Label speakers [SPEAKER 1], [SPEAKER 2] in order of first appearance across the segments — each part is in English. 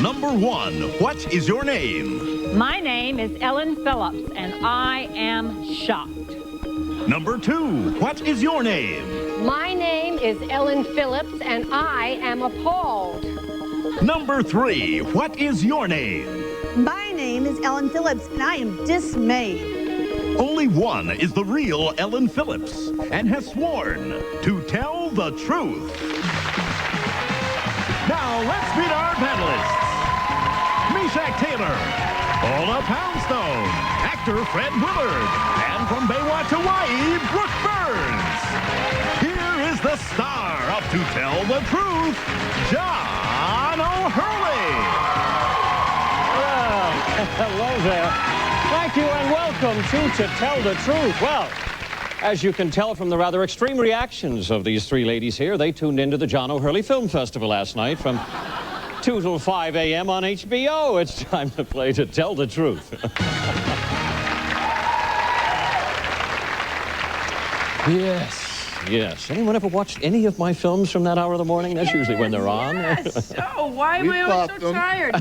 [SPEAKER 1] Number 1, what is your name?
[SPEAKER 2] My name is Ellen Phillips, and I am shocked.
[SPEAKER 1] Number 2, what is your name?
[SPEAKER 3] My name is Ellen Phillips, and I am appalled.
[SPEAKER 1] Number 3, what is your name?
[SPEAKER 4] My name is Ellen Phillips, and I am dismayed.
[SPEAKER 1] Only one is the real Ellen Phillips and has sworn to tell the truth. Now, let's meet our panelists. Meshach Taylor, Paula Poundstone, actor Fred Willard, and from Baywatch, Hawaii, Brooke Burns. Here is the star of To Tell the Truth, John O'Hurley.
[SPEAKER 5] Well, hello there. Thank you and welcome to Tell the Truth. Well, as you can tell from the rather extreme reactions of these three ladies here, they tuned into the John O'Hurley Film Festival last night from 2 till 5 a.m. on HBO. It's time to play To Tell the Truth. Yes. Anyone ever watched any of my films from that hour of the morning? That's usually when they're on.
[SPEAKER 6] Yes. Oh, why am I always so tired?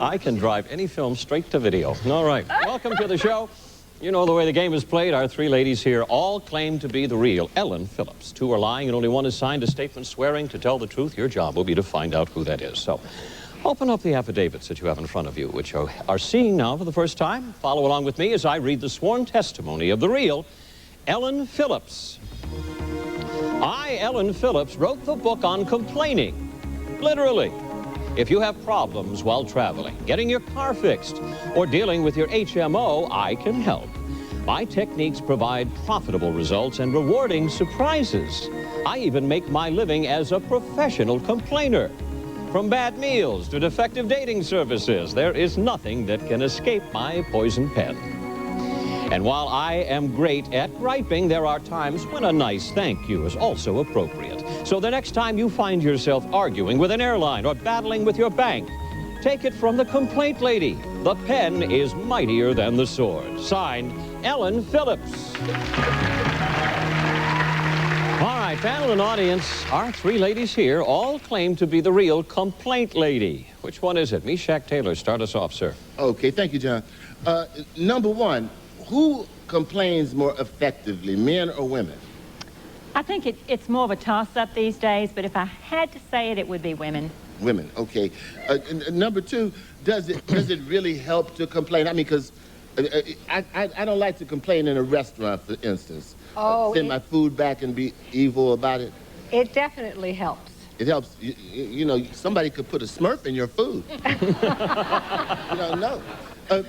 [SPEAKER 5] I can drive any film straight to video. All right. Welcome to the show. You know the way the game is played. Our three ladies here all claim to be the real Ellen Phillips. 2 are lying, and only 1 has signed a statement swearing to tell the truth. Your job will be to find out who that is. So, open up the affidavits that you have in front of you, which are seeing now for the first time. Follow along with me as I read the sworn testimony of the real Ellen Phillips. I, Ellen Phillips, wrote the book on complaining. Literally. If you have problems while traveling, getting your car fixed, or dealing with your HMO, I can help. My techniques provide profitable results and rewarding surprises. I even make my living as a professional complainer. From bad meals to defective dating services, there is nothing that can escape my poison pen. And while I am great at griping, there are times when a nice thank you is also appropriate. So the next time you find yourself arguing with an airline or battling with your bank, take it from the complaint lady. The pen is mightier than the sword. Signed, Ellen Phillips. All right, panel and audience, our three ladies here all claim to be the real complaint lady. Which one is it? Meshach Taylor, start us off, sir.
[SPEAKER 7] Okay, thank you, John. Number 1, who complains more effectively, men or women?
[SPEAKER 2] I think it's more of a toss-up these days, but if I had to say it, it would be women.
[SPEAKER 7] Women, okay. Number 2, does it really help to complain? I mean, because I don't like to complain in a restaurant, for instance.
[SPEAKER 3] Oh,
[SPEAKER 7] send my food back and be evil about it.
[SPEAKER 3] It definitely helps.
[SPEAKER 7] It helps. You know, somebody could put a Smurf in your food. You don't know.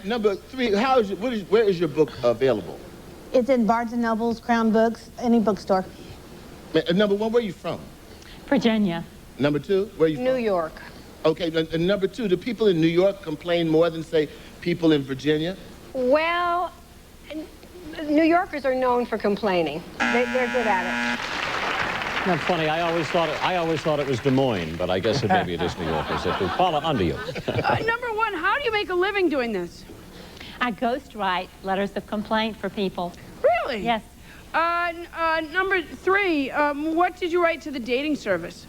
[SPEAKER 7] Number 3, where is your book available?
[SPEAKER 4] It's in Barnes & Noble's, Crown Books, any bookstore.
[SPEAKER 7] Number 1, where are you from?
[SPEAKER 2] Virginia.
[SPEAKER 7] Number 2, where are you from?
[SPEAKER 3] New York.
[SPEAKER 7] Okay, and number 2, do people in New York complain more than, say, people in Virginia?
[SPEAKER 3] Well, New Yorkers are known for complaining. They're good at it.
[SPEAKER 5] Isn't that funny? I always thought it was Des Moines, but I guess maybe it is New Yorkers that do. Paula, on to you.
[SPEAKER 6] Number 1, how do you make a living doing this?
[SPEAKER 2] I ghostwrite letters of complaint for people.
[SPEAKER 6] Really?
[SPEAKER 2] Yes.
[SPEAKER 6] Number 3, what did you write to the dating service?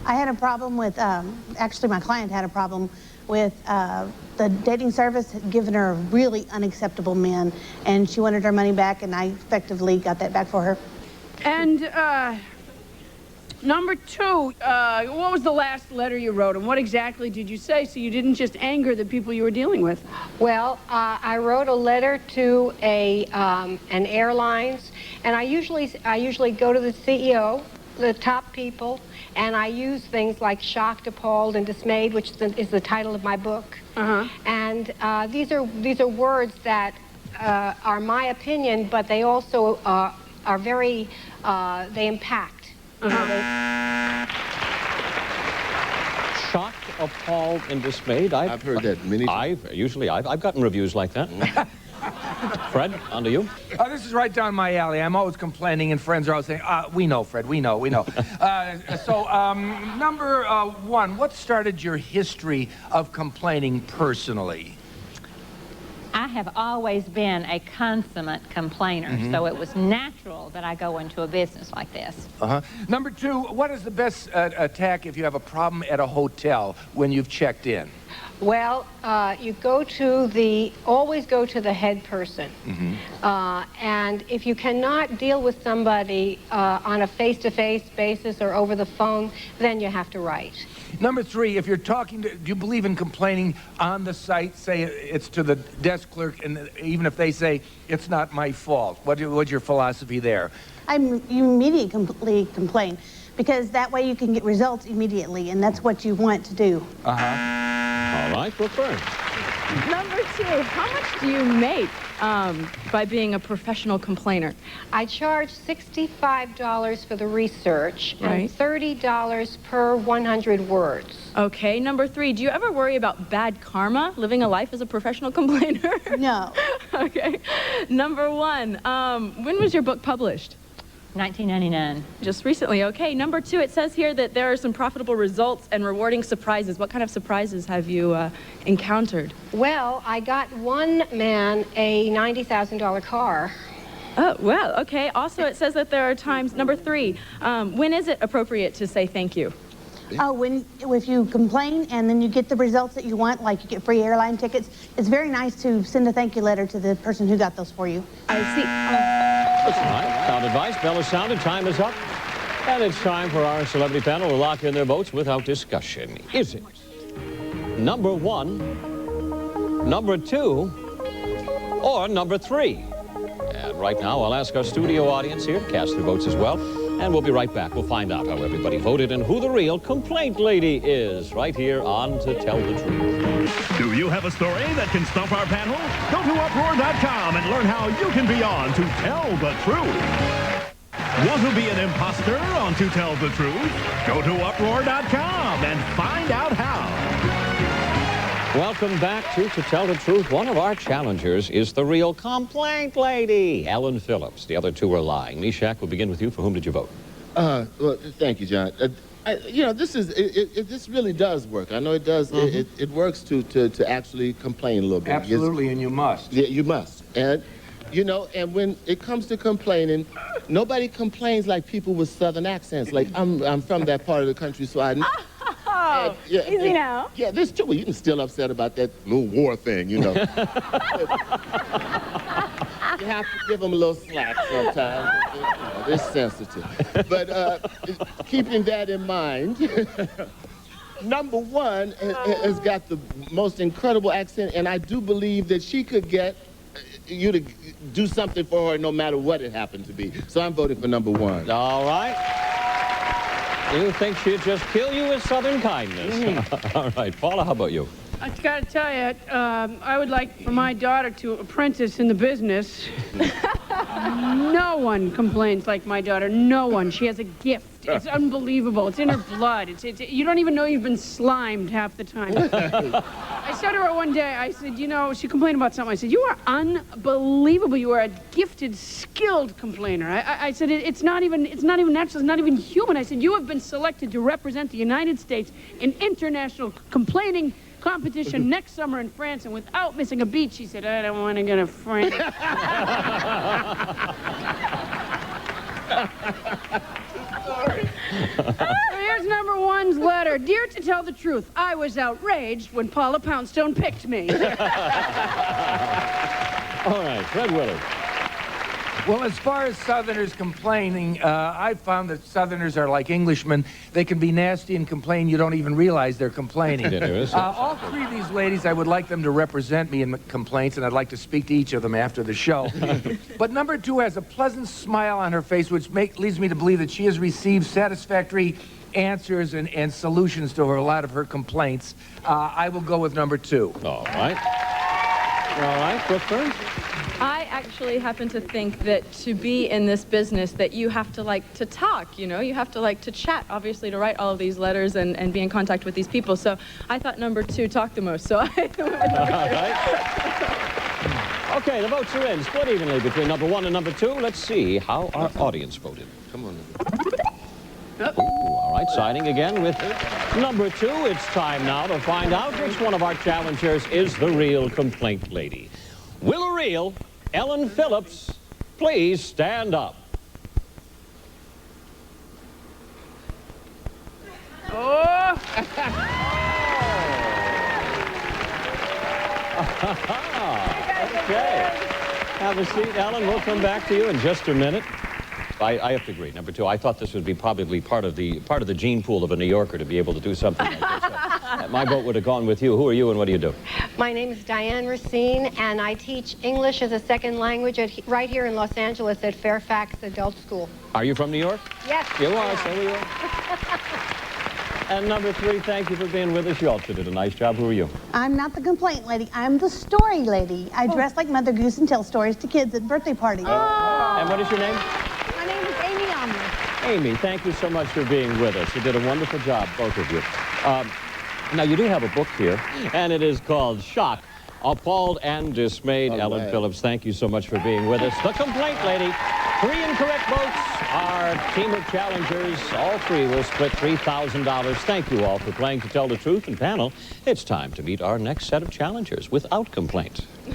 [SPEAKER 4] I had a problem with, actually my client had a problem with the dating service had given her really unacceptable men, and she wanted her money back, and I effectively got that back for her.
[SPEAKER 6] And number 2, what was the last letter you wrote, and what exactly did you say so you didn't just anger the people you were dealing with?
[SPEAKER 3] Well, I wrote a letter to an airlines, and I usually go to the CEO, the top people, and I use things like shocked, appalled, and dismayed, which is the title of my book. And these are words that are my opinion, but they also are very they impact.
[SPEAKER 5] Shocked, appalled, and dismayed.
[SPEAKER 7] I've heard that many times.
[SPEAKER 5] I've gotten reviews like that. Fred, on to you.
[SPEAKER 8] This is right down my alley. I'm always complaining, and friends are always saying, we know, Fred, we know. Number 1, what started your history of complaining personally?
[SPEAKER 2] I have always been a consummate complainer, so it was natural that I go into a business like this.
[SPEAKER 8] Number 2, what is the best attack if you have a problem at a hotel when you've checked in?
[SPEAKER 3] Well, you always go to the head person. And if you cannot deal with somebody on a face-to-face basis or over the phone, then you have to write.
[SPEAKER 8] Number 3, if you're talking do you believe in complaining on the site, say it's to the desk clerk, and even if they say, it's not my fault? What's your philosophy there?
[SPEAKER 4] You immediately complain, because that way you can get results immediately, and that's what you want to do.
[SPEAKER 5] All right, Brooke Burns.
[SPEAKER 9] Number 2, how much do you make by being a professional complainer?
[SPEAKER 3] I charge $65 for the research and $30 per 100 words.
[SPEAKER 9] Okay, number 3, do you ever worry about bad karma living a life as a professional complainer?
[SPEAKER 4] No.
[SPEAKER 9] Okay. Number 1, when was your book published?
[SPEAKER 2] 1999.
[SPEAKER 9] Just recently. Okay. Number 2, it says here that there are some profitable results and rewarding surprises. What kind of surprises have you encountered?
[SPEAKER 3] Well, I got one man a $90,000 car.
[SPEAKER 9] Oh, well, okay. Also, it says that there are times, number 3, when is it appropriate to say thank you?
[SPEAKER 4] Oh, if you complain and then you get the results that you want, like you get free airline tickets, it's very nice to send a thank you letter to the person who got those for you.
[SPEAKER 9] I see.
[SPEAKER 5] That's all right. Sound advice. Bell is sounded. Time is up. And it's time for our celebrity panel to lock in their votes without discussion. Is it number 1, number 2, or number 3? And right now, I'll ask our studio audience here to cast their votes as well. And we'll be right back. We'll find out how everybody voted and who the real complaint lady is right here on To Tell the Truth.
[SPEAKER 1] Do you have a story that can stump our panel? Go to uproar.com and learn how you can be on To Tell the Truth. Want to be an imposter on To Tell the Truth? Go to uproar.com and find out how.
[SPEAKER 5] Welcome back to Tell the Truth. One of our challengers is the real complaint lady, Ellen Phillips. The other 2 are lying. Meshach, we'll begin with you. For whom did you vote?
[SPEAKER 7] Well, thank you, John. This really does work. I know it does. It works to actually complain a little bit.
[SPEAKER 8] Absolutely, and you must.
[SPEAKER 7] Yeah, you must. And, and when it comes to complaining, nobody complains like people with Southern accents. Like, I'm from that part of the country, so I...
[SPEAKER 9] Oh, easy now.
[SPEAKER 7] Yeah, this too. Well, you can still upset about that little war thing, You have to give them a little slack sometimes. They're sensitive. But keeping that in mind, number 1 has got the most incredible accent, and I do believe that she could get you to do something for her no matter what it happened to be. So I'm voting for number 1.
[SPEAKER 5] All right. You think she'd just kill you with Southern kindness. All right. Paula, how about you?
[SPEAKER 6] I got to tell you, I would like for my daughter to apprentice in the business. No one complains like my daughter. No one. She has a gift. It's unbelievable. It's in her blood. You don't even know you've been slimed half the time. I said to her one day, I said, she complained about something. I said, you are unbelievable. You are a gifted, skilled complainer. I said, it's not even natural. It's not even human. I said, you have been selected to represent the United States in international complaining competition next summer in France, and without missing a beat, she said, I don't want to go to France. So here's number 1's letter. Dear To Tell the Truth, I was outraged when Paula Poundstone picked me.
[SPEAKER 5] All right, Fred Willard.
[SPEAKER 8] Well, as far as Southerners complaining, I've found that Southerners are like Englishmen. They can be nasty and complain. You don't even realize they're complaining. All 3 of these ladies, I would like them to represent me in complaints, and I'd like to speak to each of them after the show. But number 2 has a pleasant smile on her face, which leads me to believe that she has received satisfactory answers and solutions to a lot of her complaints. I will go with number 2.
[SPEAKER 5] All right. All right, Brooke Burns.
[SPEAKER 9] I actually happen to think that to be in this business that you have to like to talk, you have to like to chat, obviously, to write all of these letters and be in contact with these people. So I thought number 2 talked the most, so I went with number 2.
[SPEAKER 5] Okay, the votes are in, split evenly between number 1 and number 2. Let's see how our audience voted. Come on. Ooh, all right, siding again with number 2. It's time now to find out which one of our challengers is the real complaint lady. Will a real Ellen Phillips please stand up?
[SPEAKER 6] Oh!
[SPEAKER 5] Okay. Have a seat, Ellen. We'll come back to you in just a minute. I have to agree. Number two, I thought this would be probably part of the gene pool of a New Yorker to be able to do something like this. My vote would have gone with you. Who are you and what do you do?
[SPEAKER 3] My name is Diane Racine, and I teach English as a second language right here in Los Angeles at Fairfax Adult School.
[SPEAKER 5] Are you from New York?
[SPEAKER 3] Yes.
[SPEAKER 5] You are, so we are. And number three, thank you for being with us. You also did a nice job. Who are you?
[SPEAKER 4] I'm not the complaint lady. I'm the story lady. I dress like Mother Goose and tell stories to kids at birthday parties.
[SPEAKER 5] And what is your name?
[SPEAKER 4] My name is Amy Omler.
[SPEAKER 5] Amy, thank you so much for being with us. You did a wonderful job, both of you. Now, you do have a book here, and it is called Shock, Appalled and Dismayed. Ellen Phillips, thank you so much for being with us. The complaint lady. 3 incorrect votes. Our team of challengers, all 3 will split $3,000. Thank you all for playing To Tell the Truth. And panel, it's time to meet our next set of challengers without complaint.